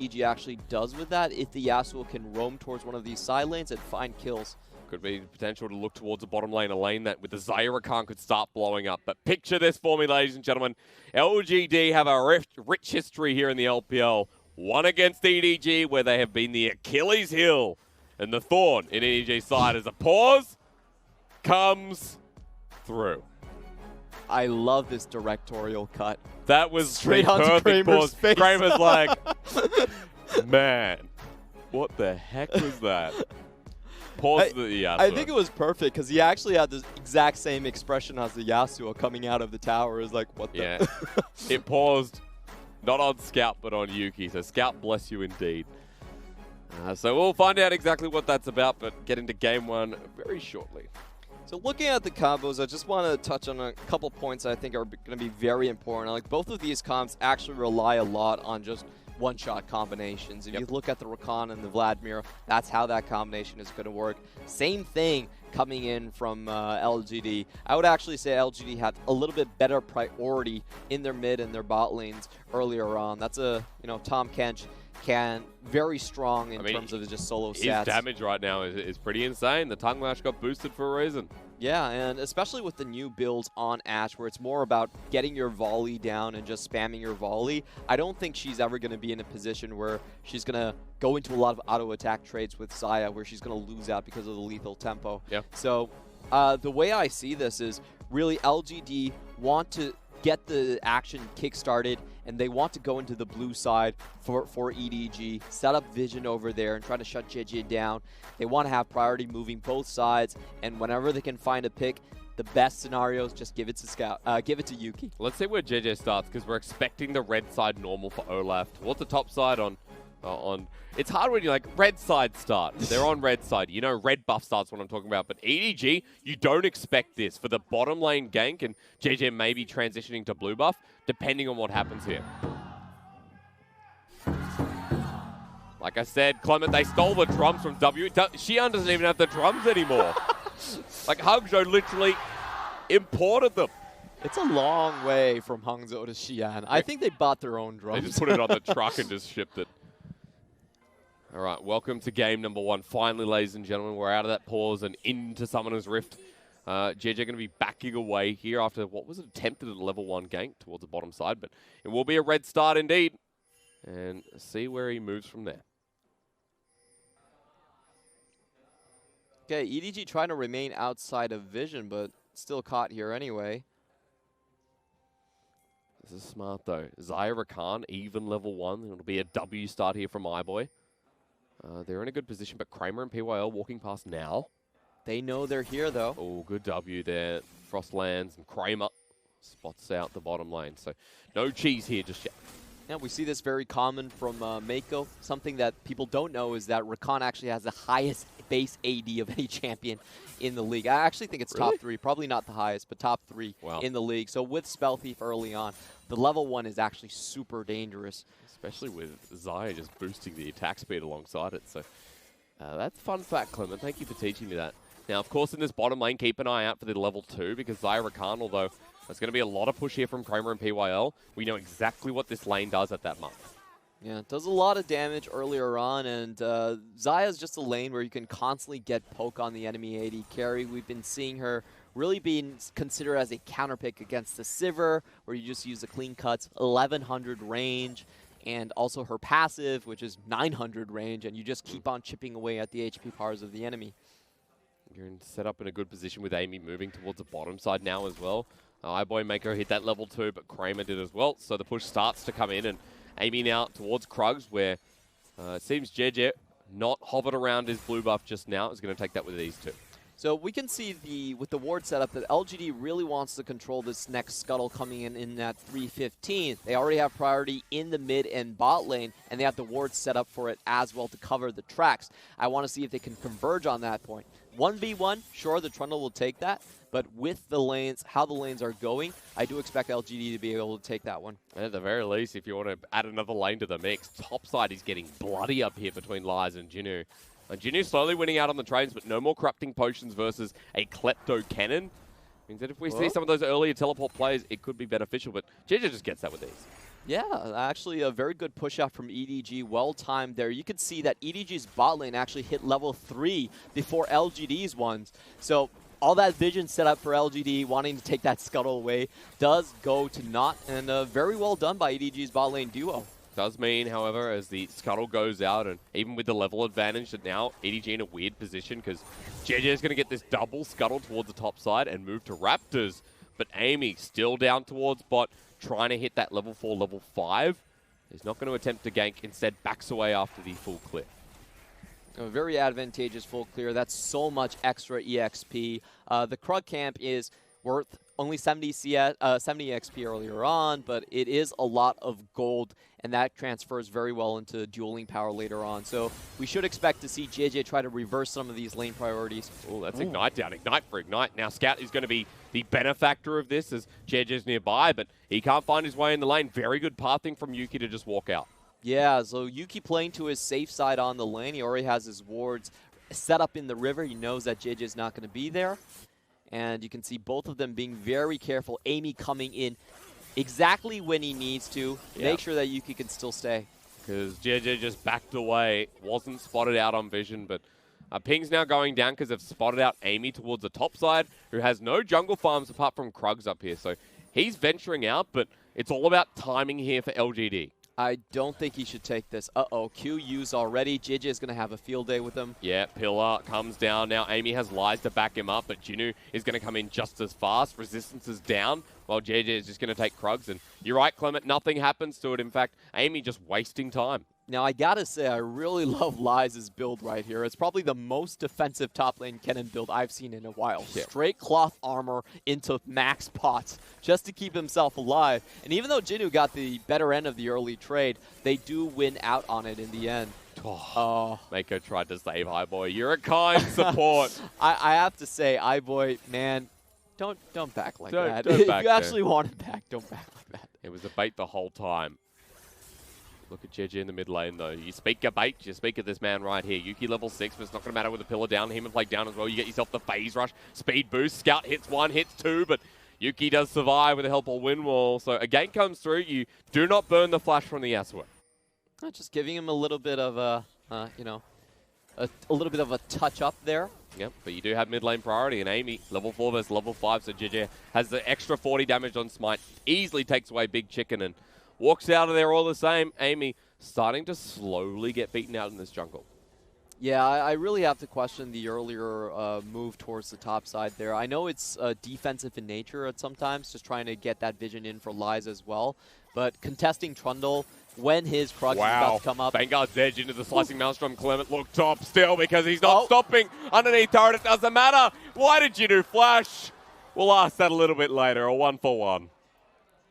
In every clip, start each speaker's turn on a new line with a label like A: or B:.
A: EG actually does with that if the Yasuo can roam towards one of these side lanes and find kills.
B: Could be potential to look towards the bottom lane, a lane that with the Xayah Rakan could start blowing up. But picture this for me, ladies and gentlemen. LGD have a rich history here in the LPL. One against EDG, where they have been the Achilles heel and the thorn in EDG's side as a pause comes through.
A: I love this directorial cut.
B: That was
A: straight onto
B: perfect
A: Kramer's
B: pause.
A: face.
B: Kramer's like, man, what the heck was that? Pause the Yasuo.
A: I think it was perfect because he actually had the exact same expression as the Yasuo coming out of the tower. Is like, what the?
B: Yeah. It paused not on Scout, but on Yuuki. So Scout, bless you indeed. So we'll find out exactly what that's about, but get into game one very shortly.
A: So looking at the combos, I just want to touch on a couple points I think are going to be very important. Like both of these comps actually rely a lot on just one-shot combinations. If you look at the Rakan and the Vladimir, that's how that combination is going to work. Same thing coming in from LGD. I would actually say LGD had a little bit better priority in their mid and their bot lanes earlier on. That's a, Tom Kench very strong in terms of just solo stats.
B: His damage right now is pretty insane. The tongue lash got boosted for a reason.
A: Yeah, and especially with the new builds on Ashe, where it's more about getting your volley down and just spamming your volley, I don't think she's ever going to be in a position where she's going to go into a lot of auto-attack trades with Xayah, where she's going to lose out because of the lethal tempo.
B: Yeah.
A: So the way I see this is really LGD want to get the action kick-started, and they want to go into the blue side for EDG, set up vision over there and try to shut Jiejie down. They want to have priority moving both sides, and whenever they can find a pick, the best scenario is just give it to give it to Yuuki.
B: Let's see where Jiejie starts, because we're expecting the red side normal for Olaf. What's the top side on? It's hard when you're like, red side start. They're on red side. Red buff starts what I'm talking about. But EDG, you don't expect this. For the bottom lane gank, and Jiejie may be transitioning to blue buff, depending on what happens here. Like I said, Clement, they stole the drums from W. Xi'an doesn't even have the drums anymore. Like, Hangzhou literally imported them.
A: It's a long way from Hangzhou to Xi'an. I think they bought their own drums.
B: They just put it on the truck and just shipped it. All right, welcome to game number one. Finally, ladies and gentlemen, we're out of that pause and into Summoner's Rift. Jiejie going to be backing away here after what was attempted at a level 1 gank towards the bottom side, but it will be a red start indeed. And see where he moves from there.
A: Okay, EDG trying to remain outside of vision, but still caught here anyway.
B: This is smart, though. Xayah Rakan, even level 1. It'll be a W start here from iBoy. They're in a good position, but Kramer and PYL walking past now.
A: They know they're here, though.
B: Oh, good W there. Frost lands, and Kramer spots out the bottom lane. So no cheese here just yet.
A: Yeah, we see this very common from Meiko. Something that people don't know is that Rakan actually has the highest base AD of any champion in the league. I actually think it's top 3. Probably not the highest, but top 3 in the league. So with Spell Thief early on, the level 1 is actually super dangerous.
B: Especially with Xayah just boosting the attack speed alongside it. So that's a fun fact, Clement. Thank you for teaching me that. Now, of course, in this bottom lane, keep an eye out for the level 2, because Xayah Rakan, although there's going to be a lot of push here from Kramer and PYL, we know exactly what this lane does at that month.
A: Yeah, it does a lot of damage earlier on, and Xayah is just a lane where you can constantly get poke on the enemy AD carry. We've been seeing her really being considered as a counterpick against the Sivir, where you just use the clean cuts, 1100 range, and also her passive, which is 900 range, and you just keep on chipping away at the HP powers of the enemy.
B: You're set up in a good position with Eimy moving towards the bottom side now as well. iBoy Meiko hit that level 2, but Kramer did as well. So the push starts to come in, and Eimy now towards Krugs, where it seems Jiejie not hovered around his blue buff just now. Is going to take that with these two.
A: So we can see with the ward setup that LGD really wants to control this next scuttle coming in at 315. They already have priority in the mid and bot lane, and they have the ward set up for it as well to cover the tracks. I want to see if they can converge on that point. 1v1, sure, the Trundle will take that, but with the lanes, how the lanes are going, I do expect LGD to be able to take that one.
B: And at the very least, if you want to add another lane to the mix, topside is getting bloody up here between Lies and Jinoo. Jinoo slowly winning out on the trains, but no more corrupting potions versus a Klepto Cannon. Means that if we see some of those earlier teleport plays, it could be beneficial, but Jiejie just gets that with ease.
A: Yeah, actually a very good push out from EDG, well timed there. You could see that EDG's bot lane actually hit level 3 before LGD's ones. So all that vision set up for LGD wanting to take that scuttle away does go to naught, and very well done by EDG's bot lane duo.
B: Does mean, however, as the scuttle goes out, and even with the level advantage, that now EDG in a weird position because Jiejie is going to get this double scuttle towards the top side and move to Raptors. But Eimy still down towards bot, trying to hit that level 4, level 5. He's not going to attempt to gank, instead backs away after the full clear.
A: A very advantageous full clear. That's so much extra EXP. The Krug camp is worth only 70 XP earlier on, but it is a lot of gold, and that transfers very well into dueling power later on. So we should expect to see Jiejie try to reverse some of these lane priorities.
B: Oh, that's Ignite down. Ignite for Ignite. Now Scout is going to be the benefactor of this as Jiejie's nearby, but he can't find his way in the lane. Very good pathing from Yuuki to just walk out.
A: Yeah, so Yuuki playing to his safe side on the lane. He already has his wards set up in the river. He knows that Jiejie is not going to be there. And you can see both of them being very careful. Eimy coming in exactly when he needs to. Make sure that Yuuki can still stay.
B: Because Jiejie just backed away. Wasn't spotted out on vision, but ping's now going down because they've spotted out Eimy towards the top side, who has no jungle farms apart from Krugs up here. So he's venturing out, but it's all about timing here for LGD.
A: I don't think he should take this. Uh-oh, Q used already. Jiejie is going to have a field day with him.
B: Yeah, Pillar comes down. Now Eimy has Lies to back him up, but Jinoo is going to come in just as fast. Resistance is down, while Jiejie is just going to take Krugs. And you're right, Clement, nothing happens to it. In fact, Eimy just wasting time.
A: Now, I gotta say, I really love Lies' build right here. It's probably the most defensive top lane Kennen build I've seen in a while. Yeah. Straight cloth armor into max pots just to keep himself alive. And even though Jinoo got the better end of the early trade, they do win out on it in the end.
B: Meiko tried to save iBoy. You're a kind support.
A: I have to say, iBoy, man, don't back like that.
B: Don't
A: if
B: back
A: you actually want to back, don't back like that.
B: It was a bait the whole time. Look at Jiejie in the mid lane, though. You speak your bait, you speak of this man right here. Yuuki level 6, but it's not going to matter with the pillar down. Him and Flake down as well. You get yourself the phase rush, speed boost. Scout hits 1, hits 2, but Yuuki does survive with the help of Windwall. So a gank comes through. You do not burn the flash from the Yasuo.
A: Just giving him a little bit of a, a little bit of a touch up there.
B: Yep, but you do have mid lane priority, and Eimy, level 4 versus level 5, so Jiejie has the extra 40 damage on Smite. Easily takes away Big Chicken and walks out of there all the same. Eimy starting to slowly get beaten out in this jungle.
A: Yeah, I really have to question the earlier move towards the top side there. I know it's defensive in nature at sometimes, just trying to get that vision in for Lies as well. But contesting Trundle when his Krug is about to come up.
B: Vanguard's edge into the slicing Maelstrom. Clement look top still because he's not stopping underneath turret. It doesn't matter. Why did Jinoo flash? We'll ask that a little bit later. A 1-for-1.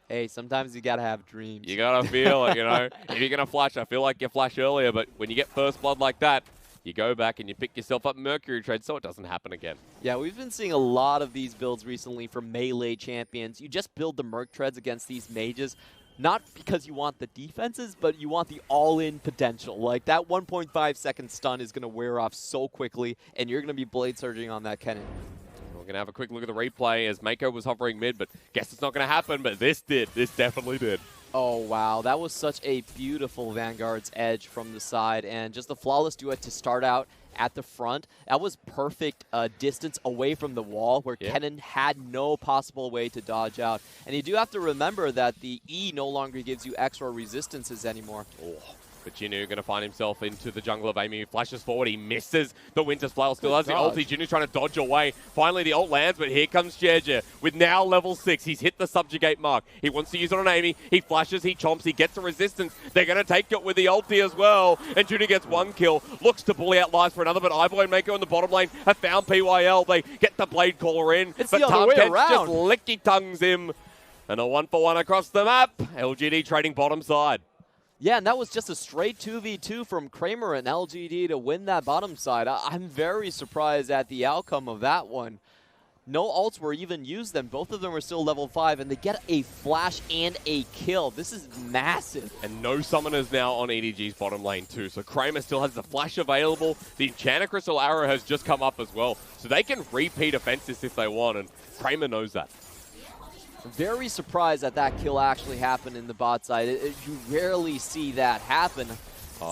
A: Hey, sometimes you gotta have dreams.
B: You gotta feel it, you know. If you're gonna flash, I feel like you flash earlier, but when you get first blood like that, you go back and you pick yourself up Mercury trade so it doesn't happen again.
A: Yeah, we've been seeing a lot of these builds recently from melee champions. You just build the Merc treads against these mages, not because you want the defenses, but you want the all-in potential. Like, that 1.5 second stun is gonna wear off so quickly, and you're gonna be blade surging on that Kennen.
B: We're going to have a quick look at the replay as Meiko was hovering mid, but guess it's not going to happen, but this did. This definitely did.
A: Oh, wow. That was such a beautiful Vanguard's edge from the side, and just a flawless duet to start out at the front. That was perfect distance away from the wall where Kennen had no possible way to dodge out. And you do have to remember that the E no longer gives you extra resistances anymore.
B: But Jinoo going to find himself into the jungle of Eimy. Flashes forward. He misses the Winter's Flail. Still has the ulti. Jinoo's trying to dodge away. Finally, the ult lands, but here comes Jiejie with now level 6. He's hit the subjugate mark. He wants to use it on Eimy. He flashes. He chomps. He gets a resistance. They're going to take it with the ulti as well. And Jinoo gets 1 kill. Looks to bully out Lies for another, but iBoy and Meiko in the bottom lane have found PYL. They get the Blade Caller in.
A: It's the other way around.
B: Just licky-tongues him. And a 1-for-1 across the map. LGD trading bottom side.
A: Yeah, and that was just a straight 2v2 from Kramer and LGD to win that bottom side. I'm very surprised at the outcome of that one. No ults were even used then. Both of them were still level 5, and they get a flash and a kill. This is massive.
B: And no summoners now on EDG's bottom lane too. So Kramer still has the flash available. The Enchanter Crystal Arrow has just come up as well. So they can repeat offenses if they want, and Kramer knows that.
A: Very surprised that that kill actually happened in the bot side. You rarely see that happen,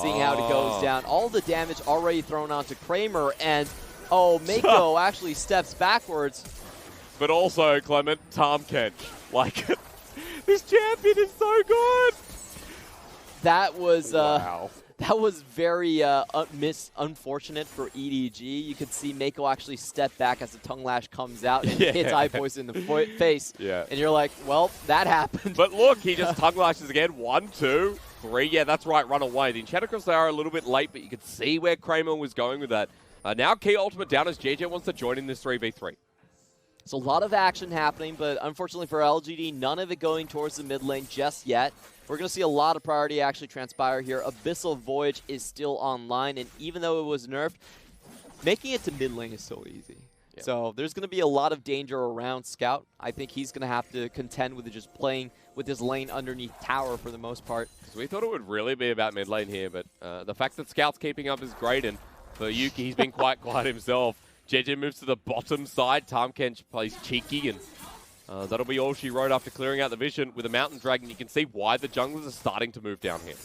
A: seeing how it goes down. All the damage already thrown onto Kramer, and Meiko actually steps backwards.
B: But also, Clement, Tahm like, this champion is so good!
A: That was
B: wow.
A: That was very unfortunate for EDG. You could see Meiko actually step back as the tongue lash comes out and hits iBoy in the face.
B: Yeah.
A: And you're like, well, that happened.
B: But look, he just tongue lashes again. 1, 2, 3. Yeah, that's right. Run away. The Enchanted Crystal are a little bit late, but you could see where Kramer was going with that. Now key ultimate down as Jiejie wants to join in this 3v3.
A: It's a lot of action happening, but unfortunately for LGD, none of it going towards the mid lane just yet. We're going to see a lot of priority actually transpire here. Abyssal Voyage is still online, and even though it was nerfed, making it to mid lane is so easy. Yep. So there's going to be a lot of danger around Scout. I think he's going to have to contend with just playing with his lane underneath tower for the most part.
B: So we thought it would really be about mid lane here, but the fact that Scout's keeping up is great, and for Yuuki, he's been quite quiet himself. Jiejie moves to the bottom side. Tahm plays cheeky, and that'll be all she wrote after clearing out the vision with a Mountain Dragon. You can see why the junglers are starting to move down here.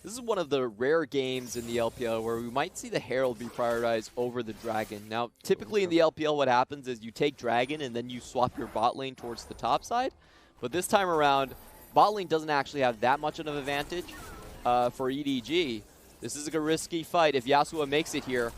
A: This is one of the rare games in the LPL where we might see the Herald be prioritized over the Dragon. Now, typically in the LPL, what happens is you take Dragon and then you swap your bot lane towards the top side. But this time around, bot lane doesn't actually have that much of an advantage for EDG. This is a risky fight. If Yasuo makes it here,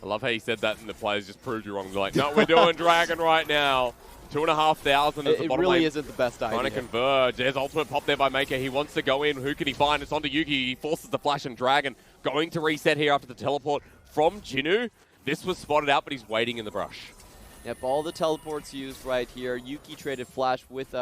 B: I love how you said that and the players just proved you wrong. They're like, no, we're doing Dragon right now. 2,500 as the bottom
A: really
B: lane.
A: isn't the best idea.
B: Trying to converge. There's ultimate pop there by Meiko. He wants to go in. Who can he find? It's onto Yuuki. He forces the flash and Dragon. Going to reset here after the teleport from Jinoo. This was spotted out, but he's waiting in the brush.
A: Yep, all the teleports used right here. Yuuki traded flash with,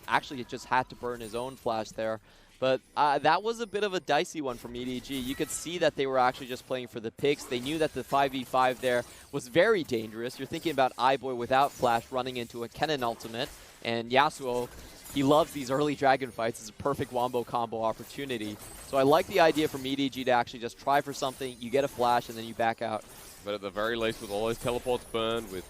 A: actually it just had to burn his own flash there. But that was a bit of a dicey one from EDG. You could see that they were actually just playing for the picks. They knew that the 5v5 there was very dangerous. You're thinking about iBoy without flash running into a Kennen ultimate. And Yasuo, he loves these early dragon fights. It's a perfect wombo combo opportunity. So I like the idea from EDG to actually just try for something. You get a flash and then you back out.
B: But at the very least, with all those teleports burned, with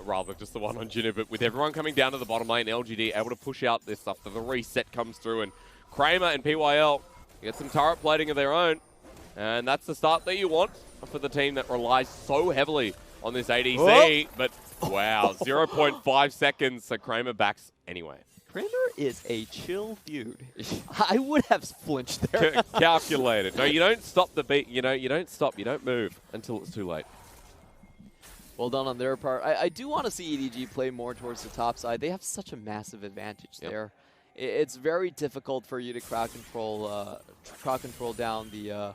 B: rather just the one on Jinoo, but with everyone coming down to the bottom lane, LGD able to push out this stuff. The reset comes through, and Kramer and PYL get some turret plating of their own. And that's the start that you want for the team that relies so heavily on this ADC. Oh. But wow, 0.5 seconds, so Kramer backs anyway.
A: Kramer is a chill dude. I would have flinched there.
B: Calculated. No, you don't stop the beat. You know, you don't stop. You don't move until it's too late.
A: Well done on their part. I do want to see EDG play more towards the top side. They have such a massive advantage there. It's very difficult for you to crowd control down the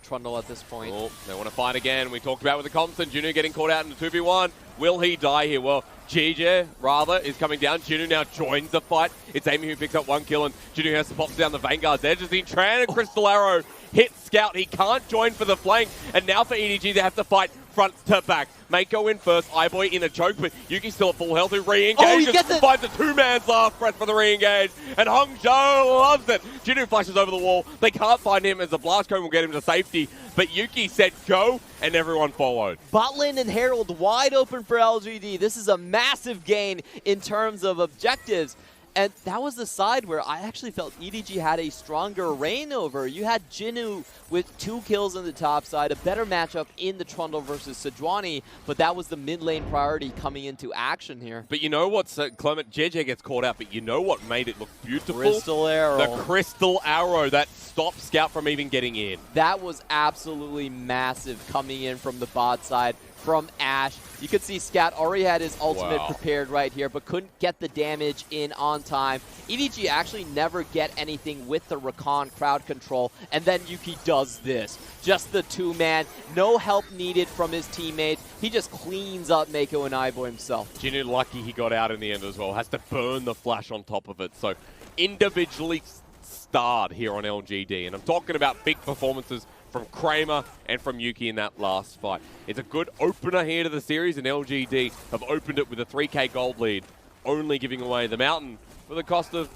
A: Trundle at this point.
B: Oh, they want to fight again. We talked about with the Compton, Jinoo getting caught out in the 2v1. Will he die here? Well, Jiejie, rather, is coming down. Jinoo now joins the fight. It's Eimy who picks up one kill, and Jinoo has to pop down the Vanguard's edge as the Enchanted Crystal Arrow hits Scout. He can't join for the flank, and now for EDG, they have to fight front to back. Meiko in first, iBoy in a choke, but Yuuki still at full health, who re-engages, finds a two-man's last breath for the re-engage, and Hongzhou loves it. Jinoo flashes over the wall. They can't find him as the blast cone will get him to safety, but Yuuki said go, and everyone followed.
A: Bot lane and Herald wide open for LGD. This is a massive gain in terms of objectives. And that was the side where I actually felt EDG had a stronger reign over. You had Jinoo with 2 kills on the top side, a better matchup in the Trundle versus Sejuani, but that was the mid lane priority coming into action here.
B: But you know what's, Clement, Jiejie gets caught out, but you know what made it look beautiful?
A: Crystal Arrow.
B: The Crystal Arrow that stopped Scout from even getting in.
A: That was absolutely massive coming in from the bot side. From Ashe. You could see Scout already had his ultimate prepared right here, but couldn't get the damage in on time. EDG actually never get anything with the Rakan crowd control, and then Yuuki does this. Just the 2-man, no help needed from his teammates. He just cleans up Meiko and iBoy himself.
B: Jinoo lucky he got out in the end as well. Has to burn the flash on top of it. So individually starred here on LGD, and I'm talking about big performances from Kramer and from Yuuki in that last fight. It's a good opener here to the series, and LGD have opened it with a 3k gold lead, only giving away the mountain for the cost of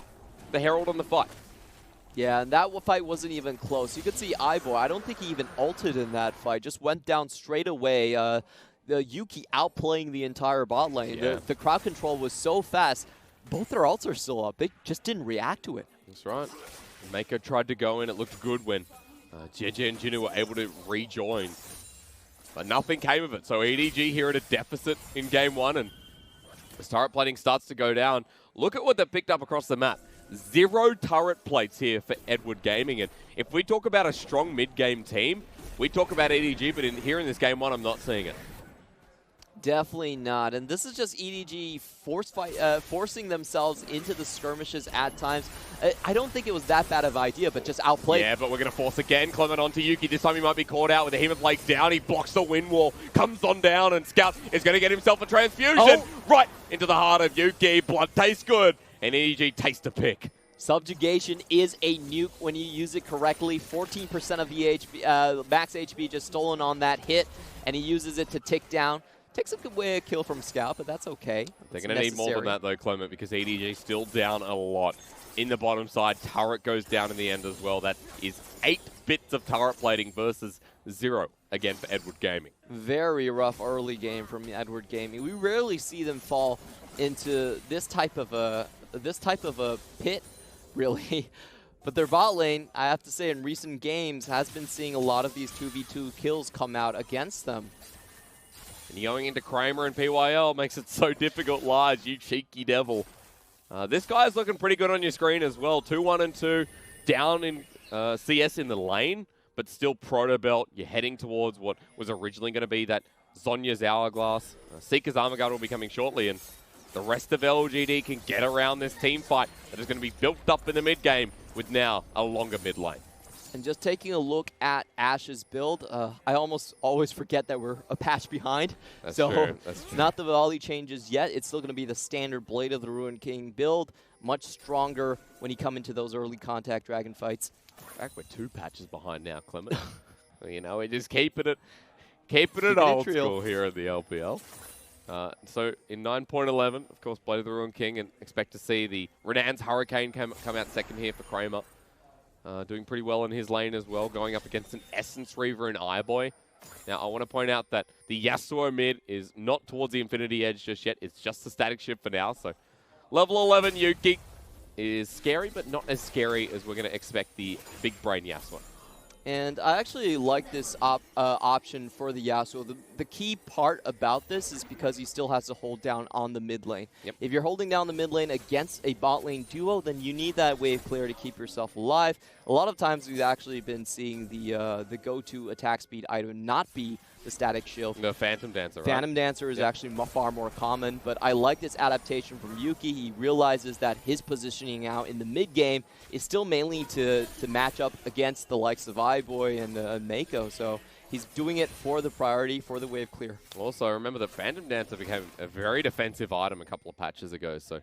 B: the Herald on the fight.
A: Yeah, and that fight wasn't even close. You could see iBoy, I don't think he even ulted in that fight, just went down straight away. the Yuuki outplaying the entire bot lane.
B: Yeah.
A: The crowd control was so fast. Both their ults are still up. They just didn't react to it.
B: That's right. Meiko tried to go in. It looked good when Jiejie and Jinoo were able to rejoin. But nothing came of it. So EDG here at a deficit in game 1. And as turret plating starts to go down, look at what they picked up across the map. 0 turret plates here for Edward Gaming. And if we talk about a strong mid-game team, we talk about EDG, but here in this game 1, I'm not seeing it.
A: Definitely not. And this is just EDG forcing themselves into the skirmishes at times. I don't think it was that bad of an idea, but just outplayed.
B: Yeah, but we're going to force again. Clement onto Yuuki. This time he might be caught out with the Hema Blade down. He blocks the wind wall, comes on down, and Scout is going to get himself a transfusion right into the heart of Yuuki. Blood tastes good, and EDG tastes a pick.
A: Subjugation is a nuke when you use it correctly. 14% of the HP, max HP just stolen on that hit, and he uses it to tick down. Takes a good way a kill from Scout, but that's okay.
B: They're going to need more than that, though, Clement, because EDG still down a lot. In the bottom side, turret goes down in the end as well. That is 8 bits of turret plating versus 0 again for Edward Gaming.
A: Very rough early game from Edward Gaming. We rarely see them fall into this type of a pit, really. But their bot lane, I have to say, in recent games, has been seeing a lot of these 2v2 kills come out against them.
B: And going into Kramer and PYL makes it so difficult, Large, you cheeky devil. This guy's looking pretty good on your screen as well. 2-1 and 2, down in CS in the lane, but still proto belt. You're heading towards what was originally going to be that Zhonya's Hourglass. Seeker's Armor Guard will be coming shortly, and the rest of LGD can get around this team fight that is going to be built up in the mid game with now a longer mid lane.
A: And just taking a look at Ash's build, I almost always forget that we're a patch behind.
B: That's
A: so
B: true. That's true.
A: Not the volley changes yet. It's still going to be the standard Blade of the Ruined King build. Much stronger when you come into those early contact dragon fights.
B: In fact, we're 2 patches behind now, Clement. You know, we're just keeping it old school here at the LPL. So in 9.11, of course, Blade of the Ruined King, and expect to see the Renan's Hurricane come out second here for Kramer. Doing pretty well in his lane as well, going up against an Essence Reaver and iBoy. Now, I want to point out that the Yasuo mid is not towards the Infinity Edge just yet. It's just the static shift for now. So, level 11 Yuuki is scary, but not as scary as we're going to expect the big brain Yasuo.
A: And I actually like this option for the Yasuo. The key part about this is because he still has to hold down on the mid lane.
B: Yep.
A: If you're holding down the mid lane against a bot lane duo, then you need that wave clear to keep yourself alive. A lot of times we've actually been seeing the go-to attack speed item not be the static shield.
B: The Phantom Dancer, right?
A: Phantom Dancer is actually far more common, but I like this adaptation from Yuuki. He realizes that his positioning out in the mid game is still mainly to match up against the likes of iBoy and Meiko, so he's doing it for the priority, for the wave clear.
B: Also, remember that Phantom Dancer became a very defensive item a couple of patches ago, so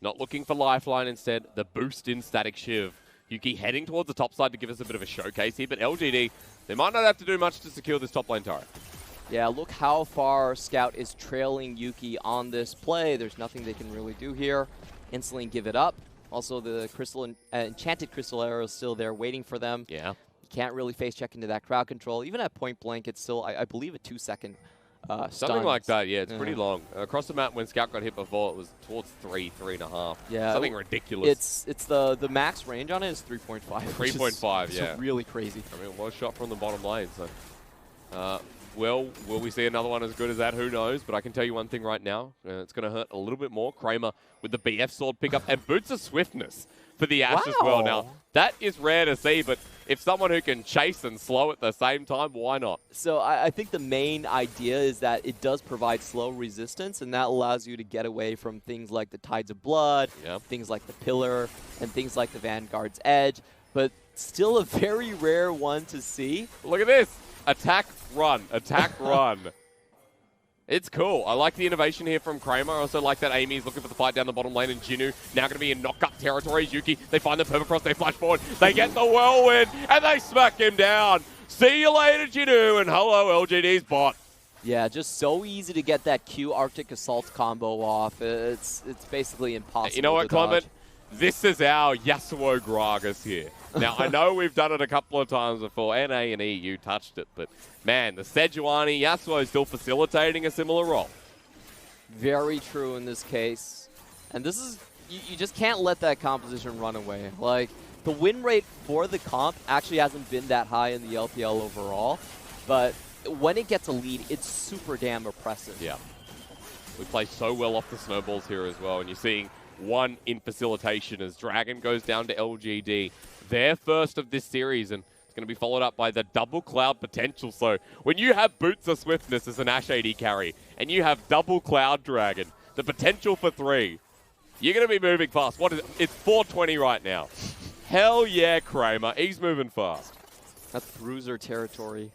B: not looking for Lifeline instead, the boost in Static Shiv. Yuuki heading towards the top side to give us a bit of a showcase here, but LGD, they might not have to do much to secure this top lane turret.
A: Yeah, look how far Scout is trailing Yuuki on this play. There's nothing they can really do here. Instantly give it up. Also, the Enchanted Crystal Arrow is still there waiting for them.
B: Yeah.
A: You can't really face check into that crowd control. Even at point blank, it's still, I believe, a 2-second
B: Something
A: stun.
B: like that, yeah. It's pretty long. Across the map, when Scout got hit before, it was towards 3.5.
A: Yeah.
B: Something ridiculous.
A: It's the max range on it is 3.5.
B: 3.5, yeah.
A: It's really crazy.
B: I mean, it was shot from the bottom lane, so... well, will we see another one as good as that? Who knows? But I can tell you one thing right now. It's going to hurt a little bit more. Kramer with the BF sword pickup and Boots of Swiftness for the Ash as well. Now, that is rare to see, but if someone who can chase and slow at the same time, why not?
A: So I think the main idea is that it does provide slow resistance, and that allows you to get away from things like the Tides of Blood, things like the Pillar, and things like the Vanguard's Edge. But still a very rare one to see.
B: Look at this. Attack, run. Attack, run. It's cool. I like the innovation here from Kramer. I also like that Eimy is looking for the fight down the bottom lane, and Jinoo now going to be in knock-up territory. Yuuki, they find the Permafrost, they flash forward, they get the Whirlwind, and they smack him down. See you later, Jinoo, and hello, LGD's bot.
A: Yeah, just so easy to get that Q Arctic Assault combo off. It's basically impossible.
B: You know what,
A: to dodge.
B: Clement? This is our Yasuo Gragas here. Now, I know we've done it a couple of times before. NA and EU touched it, but man, the Sejuani, Yasuo is still facilitating a similar role.
A: Very true in this case. And this is, you just can't let that composition run away. Like, the win rate for the comp actually hasn't been that high in the LPL overall, but when it gets a lead, it's super damn oppressive.
B: Yeah. We play so well off the snowballs here as well, and you're seeing one in facilitation as Dragon goes down to LGD. Their first of this series, and it's going to be followed up by the double cloud potential. So when you have Boots of Swiftness as an Ashe AD carry, and you have double cloud Dragon, the potential for 3, you're going to be moving fast. What is it? It's 420 right now. Hell yeah, Kramer. He's moving fast.
A: That's bruiser territory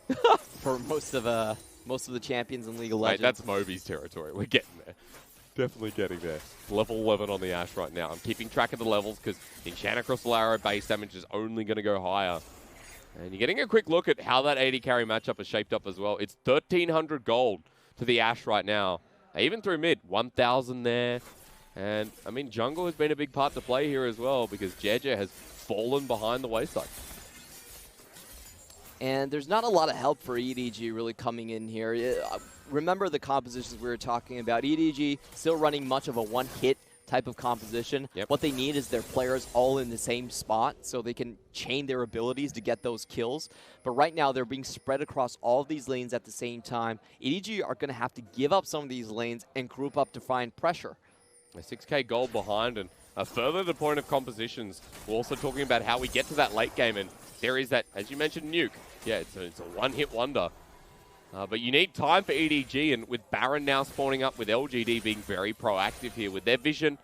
A: for most of the champions in League of Legends.
B: Mate, that's Moby's territory. We're getting there. Definitely getting there. Level 11 on the Ashe right now. I'm keeping track of the levels because Enchanted Crystal Arrow base damage is only going to go higher. And you're getting a quick look at how that AD carry matchup is shaped up as well. It's 1,300 gold to the Ashe right now. Even through mid, 1,000 there. And, I mean, jungle has been a big part to play here as well because Jiejie has fallen behind the wayside.
A: And there's not a lot of help for EDG really coming in here. Remember the compositions we were talking about. EDG still running much of a one-hit type of composition.
B: Yep.
A: What they need is their players all in the same spot so they can chain their abilities to get those kills. But right now, they're being spread across all of these lanes at the same time. EDG are going to have to give up some of these lanes and group up to find pressure.
B: A 6k gold behind, and further the point of compositions, we're also talking about how we get to that late game, and there is that, as you mentioned, nuke. Yeah, it's a one-hit wonder. But you need time for EDG, and with Baron now spawning up, with LGD being very proactive here with their vision,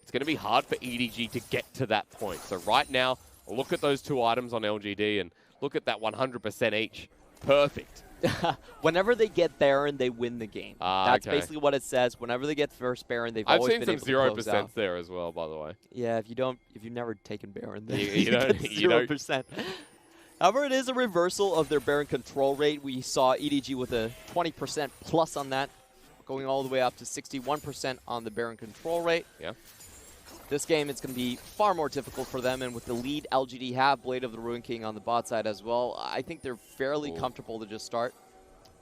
B: it's going to be hard for EDG to get to that point. So right now, look at those 2 items on LGD, and look at that 100% each. Perfect.
A: Whenever they get Baron, they win the game. That's
B: okay.
A: basically what it says. Whenever they get first Baron, they've always been able to close out.
B: I've seen some 0% there as well, by the way.
A: Yeah, if you've never taken Baron, then
B: you don't,
A: 0%. However, it is a reversal of their Baron control rate. We saw EDG with a 20% plus on that, going all the way up to 61% on the Baron control rate.
B: Yeah.
A: This game, it's going to be far more difficult for them, and with the lead LGD have Blade of the Ruin King on the bot side as well, I think they're fairly comfortable to just start.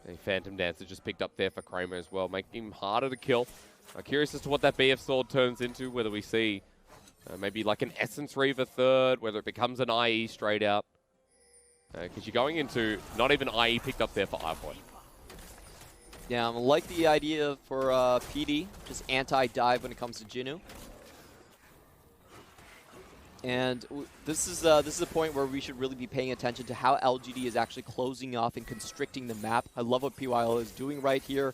B: A Phantom Dancer just picked up there for Kramer as well, making him harder to kill. Curious as to what that BF Sword turns into, whether we see maybe like an Essence Reaver third, whether it becomes an IE straight out. Because you're going into not even IE picked up there for iBoy.
A: Yeah, I like the idea for PD, just anti-dive when it comes to Jinoo. And this is a point where we should really be paying attention to how LGD is actually closing off and constricting the map. I love what PYL is doing right here.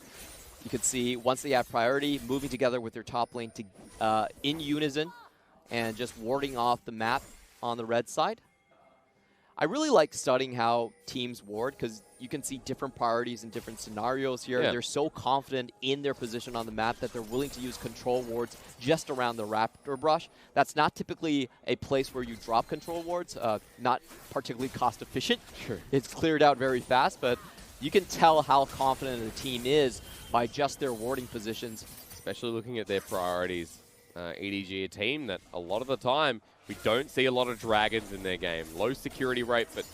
A: You can see once they have priority, moving together with their top lane to in unison and just warding off the map on the red side. I really like studying how teams ward because you can see different priorities in different scenarios here.
B: Yeah.
A: They're so confident in their position on the map that they're willing to use control wards just around the Raptor Brush. That's not typically a place where you drop control wards, not particularly cost efficient.
B: Sure.
A: It's cleared out very fast, but you can tell how confident the team is by just their warding positions.
B: Especially looking at their priorities. EDG, a team that a lot of the time we don't see a lot of dragons in their game. Low security rate, but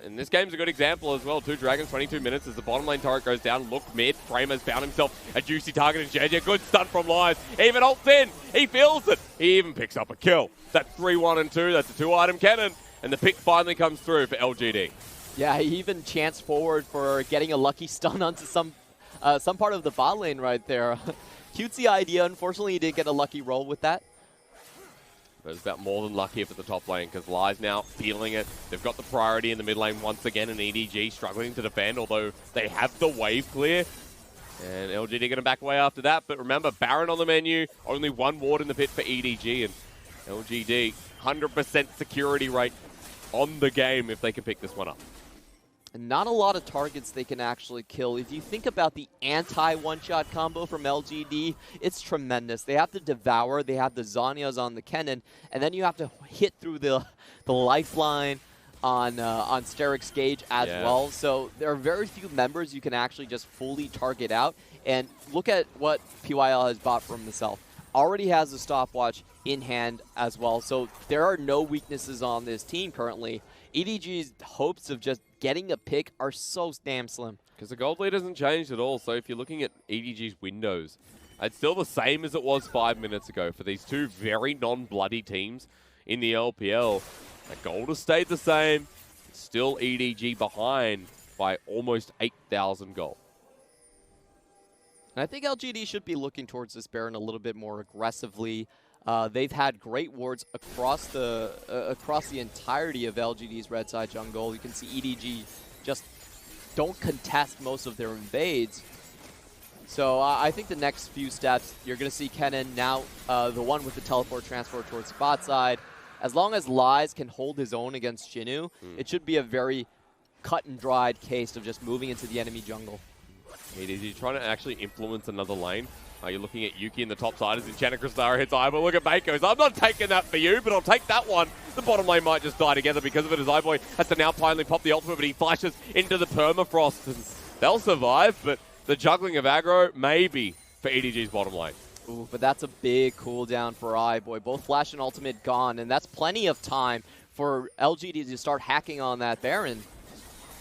B: and this game's a good example as well. 2 dragons, 22 minutes as the bottom lane turret goes down. Look mid. Kramer's found himself a juicy target in Jiejie. Good stun from Lions. He even ults in. He feels it. He even picks up a kill. That's 3-1 and 2. That's a 2-item cannon. And the pick finally comes through for LGD.
A: Yeah, he even chanced forward for getting a lucky stun onto some part of the bot lane right there. Cutesy idea. Unfortunately, he didn't get a lucky roll with that.
B: But it's about more than lucky if at the top lane because Lies now feeling it. They've got the priority in the mid lane once again, and EDG struggling to defend, although they have the wave clear. And LGD going to back away after that. But remember, Baron on the menu, only 1 ward in the pit for EDG, and LGD 100% security rate on the game if they can pick this one up.
A: Not a lot of targets they can actually kill. If you think about the anti-one-shot combo from LGD, it's tremendous. They have to devour, they have the Zhonya's on the Kennen, and then you have to hit through the lifeline on Steric's Gage as well. So there are very few members you can actually just fully target out. And look at what PYL has bought for himself. Already has a stopwatch, in hand as well. So there are no weaknesses on this team currently. EDG's hopes of just getting a pick are so damn slim.
B: Because the gold lead hasn't changed at all. So if you're looking at EDG's windows, it's still the same as it was 5 minutes ago for these two very non-bloody teams in the LPL. The gold has stayed the same. It's still EDG behind by almost 8,000 gold.
A: And I think LGD should be looking towards this Baron a little bit more aggressively. They've had great wards across the entirety of LGD's red side jungle. You can see EDG just don't contest most of their invades. So I think the next few steps, you're going to see Kennen now, the one with the teleport transfer towards spot side. As long as Lies can hold his own against Jinoo, it should be a very cut and dried case of just moving into the enemy jungle.
B: EDG trying to actually influence another lane. You're looking at Yuuki in the top side as Enchanted Crystara hits iBoy. Look at Meiko. I'm not taking that for you, but I'll take that one. The bottom lane might just die together because of it as iBoy has to now finally pop the ultimate, but he flashes into the permafrost. And they'll survive, but the juggling of aggro, maybe, for EDG's bottom lane.
A: Ooh, but that's a big cooldown for iBoy. Both Flash and Ultimate gone, and that's plenty of time for LGD to start hacking on that Baron.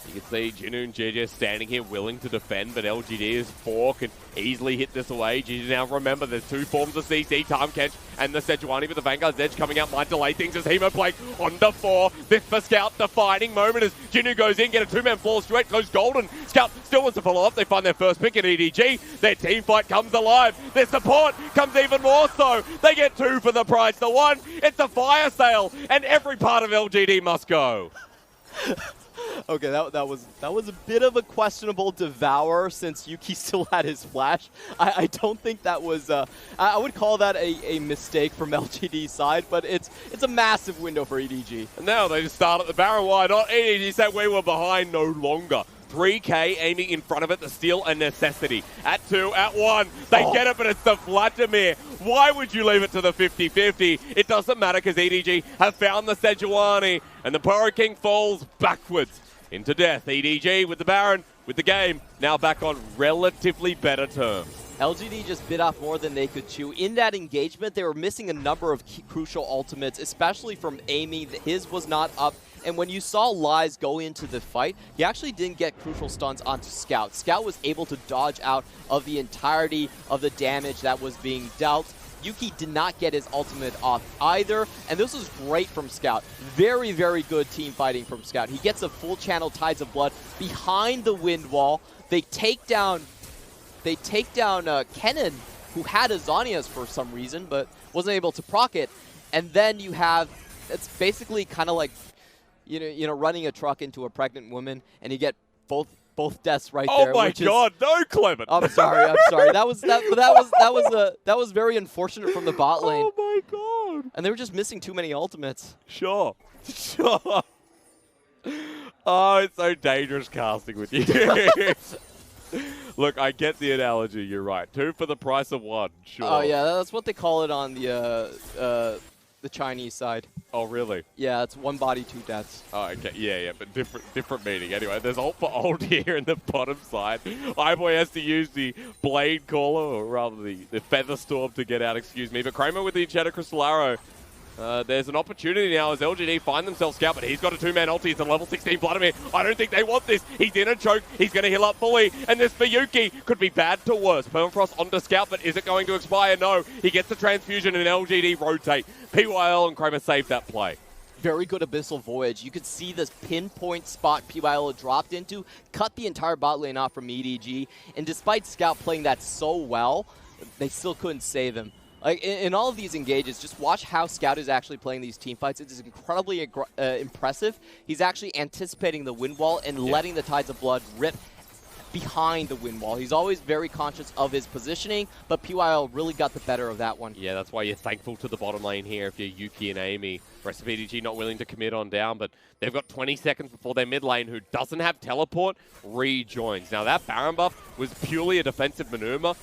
B: You can see Jinoo and Jiejie standing here willing to defend, but LGD is 4, can easily hit this away. Jiejie now, remember, there's two forms of CC, Time Catch and the Sejuani, but the Vanguard's Edge coming out might delay things as Hemo playing onto 4. This for Scout, defining moment as Jinoo goes in, get a 2-man fall straight, goes golden. Scout still wants to follow up. They find their first pick at EDG. Their team fight comes alive. Their support comes even more so. They get 2 for the price. The 1, it's a fire sale, and every part of LGD must go.
A: Okay, that was a bit of a questionable devour since Yuuki still had his flash. I don't think that was I would call that a mistake from LGD's side, but it's a massive window for EDG.
B: Now they just start at the Baron. Why not? EDG said we were behind no longer. 3K aiming in front of it, the steal a necessity. At 2, at 1, they get it, but it's the Vladimir. Why would you leave it to the 50-50? It doesn't matter because EDG have found the Sejuani, and the Poro King falls backwards into death. EDG with the Baron, with the game, now back on relatively better terms.
A: LGD just bit off more than they could chew. In that engagement, they were missing a number of crucial ultimates, especially from Eimy. His was not up. And when you saw Lies go into the fight, he actually didn't get crucial stuns onto Scout. Scout was able to dodge out of the entirety of the damage that was being dealt. Yuuki did not get his ultimate off either, and this was great from Scout. Very, very good team fighting from Scout. He gets a full channel Tides of Blood behind the wind wall. They take down Kennen, who had Azanias for some reason, but wasn't able to proc it. And then you have, it's basically kind of like, you know, running a truck into a pregnant woman, and you get both deaths right there.
B: Oh my God! No, Clement.
A: I'm sorry. That was very unfortunate from the bot lane.
B: Oh my God!
A: And they were just missing too many ultimates.
B: Sure. Oh, it's so dangerous casting with you. Look, I get the analogy. You're right. 2 for the price of 1. Sure.
A: Oh yeah, that's what they call it on the Chinese side.
B: Oh really?
A: Yeah, it's 1 body, 2 deaths.
B: Oh okay, yeah, but different meaning. Anyway, there's ult for ult here in the bottom side. iBoy has to use the Blade Caller, or rather the Feather Storm to get out. Excuse me. But Kramer with the Enchanted Crystara. There's an opportunity now as LGD find themselves Scout, but he's got a 2-man ulti. He's a level 16 Vladimir. I don't think they want this. He's in a choke. He's going to heal up fully. And this for Yuuki could be bad to worse. Permafrost onto Scout, but is it going to expire? No. He gets the transfusion and LGD rotate. PYL and Kramer save that play.
A: Very good Abyssal Voyage. You could see this pinpoint spot PYL dropped into, cut the entire bot lane off from EDG. And despite Scout playing that so well, they still couldn't save him. Like in all of these engages, just watch how Scout is actually playing these team fights. It is incredibly impressive. He's actually anticipating the wind wall and letting the Tides of Blood rip behind the wind wall. He's always very conscious of his positioning, but PYL really got the better of that one.
B: Yeah, that's why you're thankful to the bottom lane here if you're Yuuki and Eimy. Rest of EDG not willing to commit on down, but they've got 20 seconds before their mid lane, who doesn't have teleport, rejoins. Now that Baron buff was purely a defensive maneuver.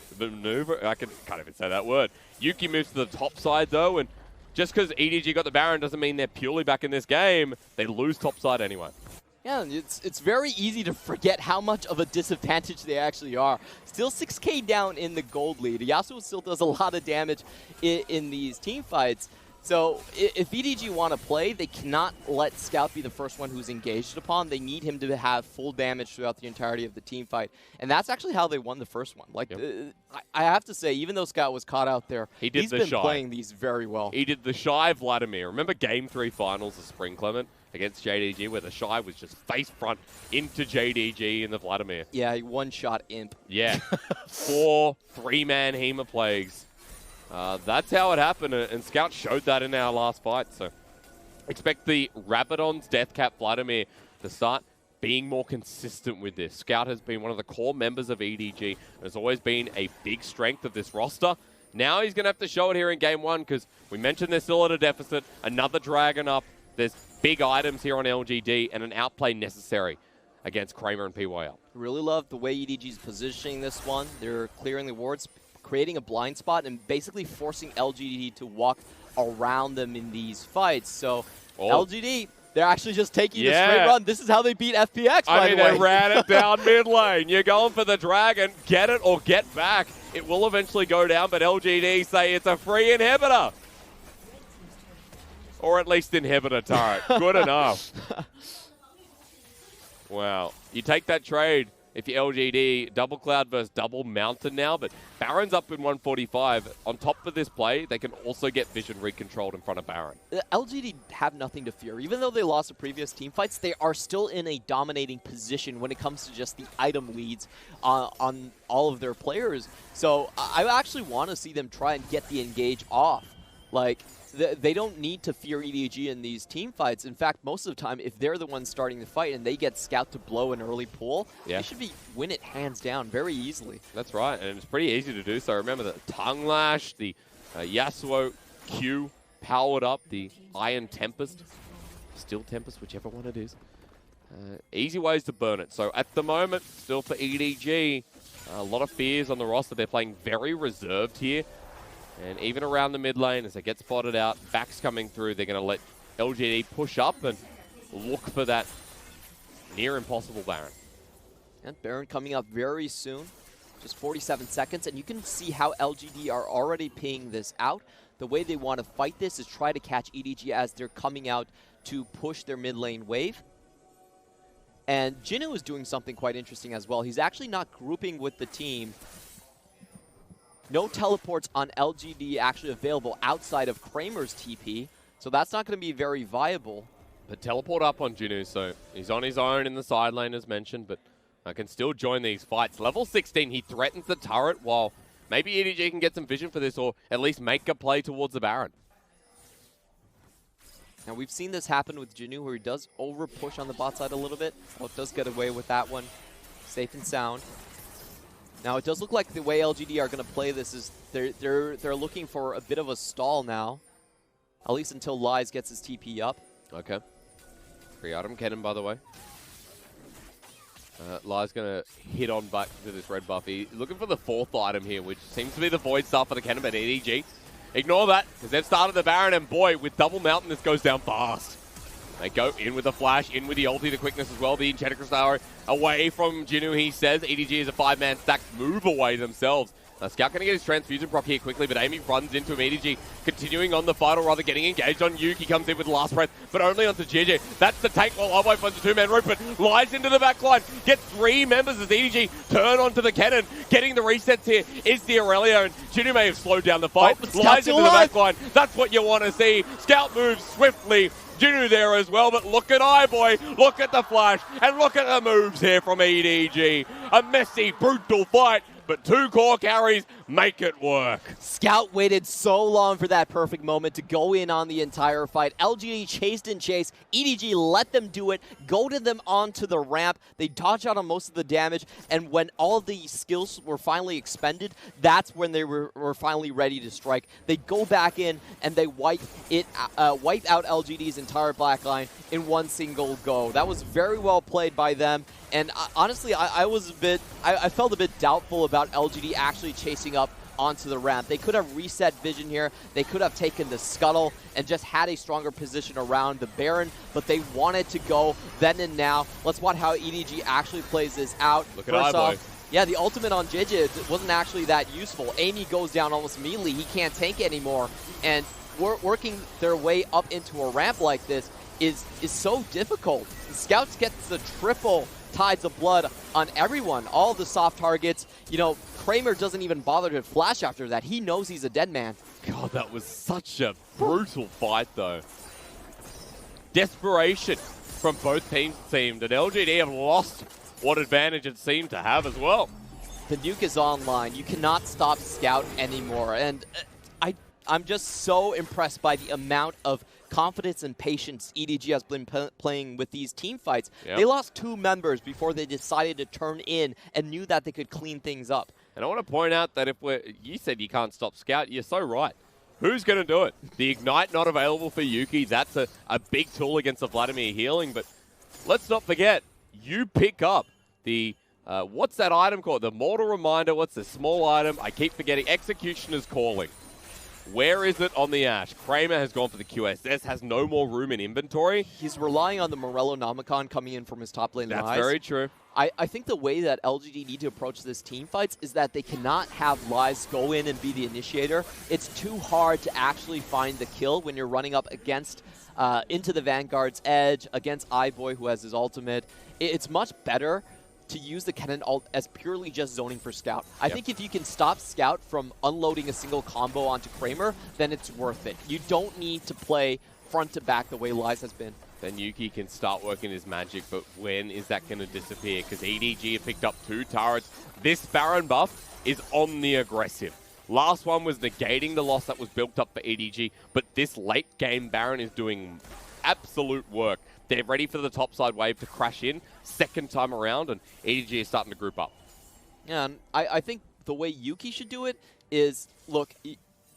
B: I can't even say that word. Yuuki moves to the top side though, and just because EDG got the Baron doesn't mean they're purely back in this game. They lose top side anyway.
A: Yeah, it's very easy to forget how much of a disadvantage they actually are. Still 6k down in the gold lead. Yasuo still does a lot of damage in these team fights. So if EDG want to play, they cannot let Scout be the first one who's engaged upon. They need him to have full damage throughout the entirety of the team fight. And that's actually how they won the first one. Like, I have to say, even though Scout was caught out there, he's been playing these very well.
B: He did the shy Vladimir. Remember Game 3 finals of Spring Clement against JDG, where the shy was just face front into JDG in the Vladimir?
A: Yeah, one-shot imp.
B: Yeah. 4 3-man Hema Plagues. That's how it happened, and Scout showed that in our last fight. So expect the Rabadon's Deathcap Vladimir to start being more consistent with this. Scout has been one of the core members of EDG and has always been a big strength of this roster. Now he's going to have to show it here in Game 1 because we mentioned they're still at a deficit. Another Dragon up. There's big items here on LGD and an outplay necessary against Kramer and PYL.
A: Really love the way EDG's positioning this one. They're clearing the wards, creating a blind spot, and basically forcing LGD to walk around them in these fights. So LGD, they're actually just taking a straight run. This is how they beat FPX, by the way.
B: They ran it down mid lane. You're going for the Dragon. Get it or get back. It will eventually go down, but LGD say it's a free inhibitor. Or at least inhibitor turret. Good enough. Wow. You take that trade if you're LGD, Double Cloud versus Double Mountain now, but Baron's up in 145. On top of this play, they can also get vision recontrolled in front of Baron.
A: LGD have nothing to fear. Even though they lost the previous team fights, they are still in a dominating position when it comes to just the item leads on all of their players. So I actually want to see them try and get the engage off. Like, they don't need to fear EDG in these team fights. In fact, most of the time, if they're the ones starting the fight and they get Scout to blow an early pull, they should win it hands down very easily.
B: That's right, and it's pretty easy to do so. Remember the Tongue Lash, the Yasuo Q powered up, the Iron Tempest, Steel Tempest, whichever one it is. Easy ways to burn it. So at the moment, still for EDG, a lot of fears on the roster. They're playing very reserved here. And even around the mid lane, as they get spotted out, backs coming through, they're going to let LGD push up and look for that near impossible Baron.
A: And Baron coming up very soon, just 47 seconds, and you can see how LGD are already paying this out. The way they want to fight this is try to catch EDG as they're coming out to push their mid lane wave. And Jinoo is doing something quite interesting as well. He's actually not grouping with the team. No teleports on LGD actually available outside of Kramer's TP, so that's not going to be very viable.
B: But teleport up on Jinoo, so he's on his own in the side lane as mentioned, but I can still join these fights. Level 16, he threatens the turret while maybe EDG can get some vision for this or at least make a play towards the Baron.
A: Now we've seen this happen with Jinoo where he does over push on the bot side a little bit. Well, does get away with that one. Safe and sound. Now, it does look like the way LGD are going to play this is they're looking for a bit of a stall now, at least until Lies gets his TP up.
B: Okay. Free item cannon, by the way. Lies going to hit on back to this red buff. He's looking for the 4th item here, which seems to be the Void Star for the cannon, but EDG. Ignore that, because they've started the Baron, and boy, with Double Mountain, this goes down fast. They go in with the flash, in with the ulti, the quickness as well. The Enchanted Crystal away from Jinoo, he says. EDG is a 5-man stack, move away themselves. Scout going to get his transfusion proc here quickly, but Eimy runs into him. EDG continuing on the fight, or rather getting engaged on Yuuki. Comes in with last breath, but only onto Jiejie. That's the tank while iBoy finds a 2-man rope, but lies into the back line. Gets 3 members as EDG turn onto the cannon. Getting the resets here is the Aurelio, and Jinoo may have slowed down the fight. Lies into the back line. That's what you want to see. Scout moves swiftly. Jinoo there as well, but look at iBoy, look at the flash, and look at the moves here from EDG. A messy, brutal fight, but 2 core carries make it work.
A: Scout waited so long for that perfect moment to go in on the entire fight. LGD chased and chased. EDG let them do it, go to them onto the ramp. They dodge out on most of the damage, and when all of the skills were finally expended, that's when they were finally ready to strike. They go back in, and they wipe out LGD's entire back line in one single go. That was very well played by them, and honestly, I felt a bit doubtful about LGD actually chasing up onto the ramp. They could have reset vision here. They could have taken the scuttle and just had a stronger position around the Baron, but they wanted to go then and now. Let's watch how EDG actually plays this out.
B: Look at iBoy.
A: Yeah, the ultimate on Jiejie wasn't actually that useful. Eimy goes down almost immediately. He can't tank anymore. And working their way up into a ramp like this is so difficult. Scouts gets the triple Tides of Blood on everyone, all the soft targets. You know, Kramer doesn't even bother to flash after that. He knows he's a dead man.
B: God, that was such a brutal fight, though. Desperation from both teams, it seemed, and LGD have lost what advantage it seemed to have as well.
A: The nuke is online. You cannot stop Scout anymore. And I'm just so impressed by the amount of confidence and patience EDG has been playing with these team fights. Yep. They lost 2 members before they decided to turn in and knew that they could clean things up.
B: And I want to point out that you said you can't stop Scout, you're so right. Who's going to do it? The Ignite not available for Yuuki. That's a big tool against the Vladimir healing. But let's not forget, you pick up the, what's that item called? The Mortal Reminder. What's the small item? I keep forgetting. Executioner's Calling. Where is it on the Ashe? Kramer has gone for the QSS, has no more room in inventory.
A: He's relying on the Morello Nomicon coming in from his top lane.
B: That's very true.
A: I think the way that LGD need to approach this team fights is that they cannot have Lies go in and be the initiator. It's too hard to actually find the kill when you're running up against into the Vanguard's edge, against iBoy who has his ultimate. It's much better to use the cannon ult as purely just zoning for Scout. I think if you can stop Scout from unloading a single combo onto Kramer, then it's worth it. You don't need to play front to back the way Lies has been.
B: Then Yuuki can start working his magic, but when is that going to disappear? Because EDG have picked up 2 turrets. This Baron buff is on the aggressive. Last one was negating the loss that was built up for EDG, but this late game Baron is doing absolute work. They're ready for the topside wave to crash in second time around, and EDG is starting to group up.
A: Yeah, and I think the way Yuuki should do it is, look,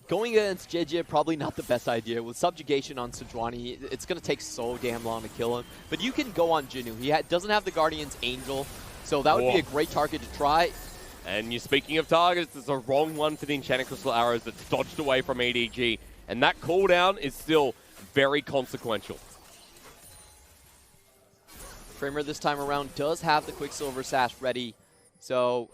A: going against Jiejie, probably not the best idea. With subjugation on Sejuani, it's going to take so damn long to kill him. But you can go on Jinoo. He doesn't have the Guardian's Angel, so that would be a great target to try.
B: And you're speaking of targets, there's a wrong one for the Enchanted Crystal Arrows that's dodged away from EDG. And that cooldown is still very consequential.
A: Kramer this time around does have the Quicksilver Sash ready, so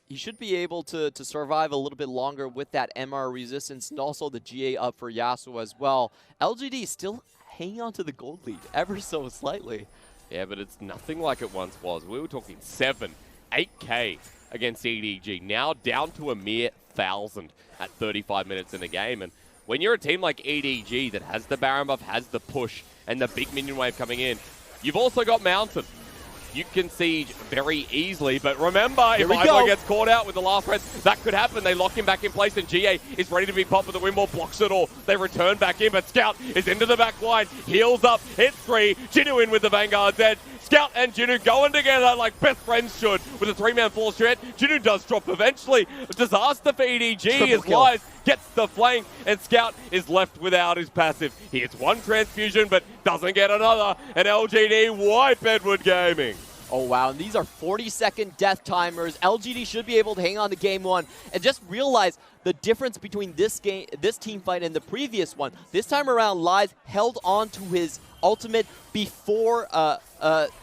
A: he should be able to survive a little bit longer with that MR resistance and also the GA up for Yasuo as well. LGD still hanging on to the gold lead ever so slightly.
B: Yeah, but it's nothing like it once was. We were talking 7, 8K against EDG, now down to a mere 1,000 at 35 minutes in the game. And when you're a team like EDG that has the Baron buff, has the push, and the big minion wave coming in, you've also got Mountain. You can siege very easily, but remember, if iBoy gets caught out with the last press, that could happen. They lock him back in place, and Jiejie is ready to be popped, but the Windwall blocks it all. They return back in, but Scout is into the back line, heals up, hits 3, Jinoo in with the Vanguard's edge. Scout and Jinoo going together like best friends should with a 3-man full threat. Jinoo does drop eventually. A disaster for EDG as Lies gets the flank, and Scout is left without his passive. He hits 1 transfusion, but doesn't get another, and LGD wipe Edward Gaming.
A: Oh, wow, and these are 40-second death timers. LGD should be able to hang on to game 1. And just realize the difference between this team fight and the previous one. This time around, Lies held on to his ultimate before,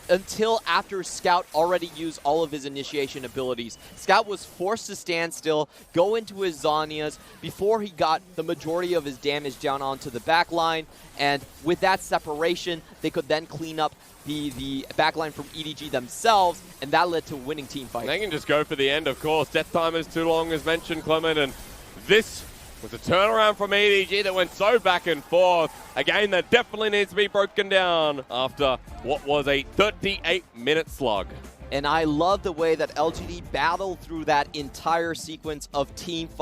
A: until after Scout already used all of his initiation abilities. Scout was forced to stand still, go into his Zhonya's before he got the majority of his damage down onto the back line. And with that separation, they could then clean up the backline from EDG themselves, and that led to a winning team fight.
B: They can just go for the end, of course. Death time is too long, as mentioned, Clement, and this was a turnaround from EDG that went so back and forth. A game that definitely needs to be broken down after what was a 38-minute slug.
A: And I love the way that LGD battled through that entire sequence of team fights.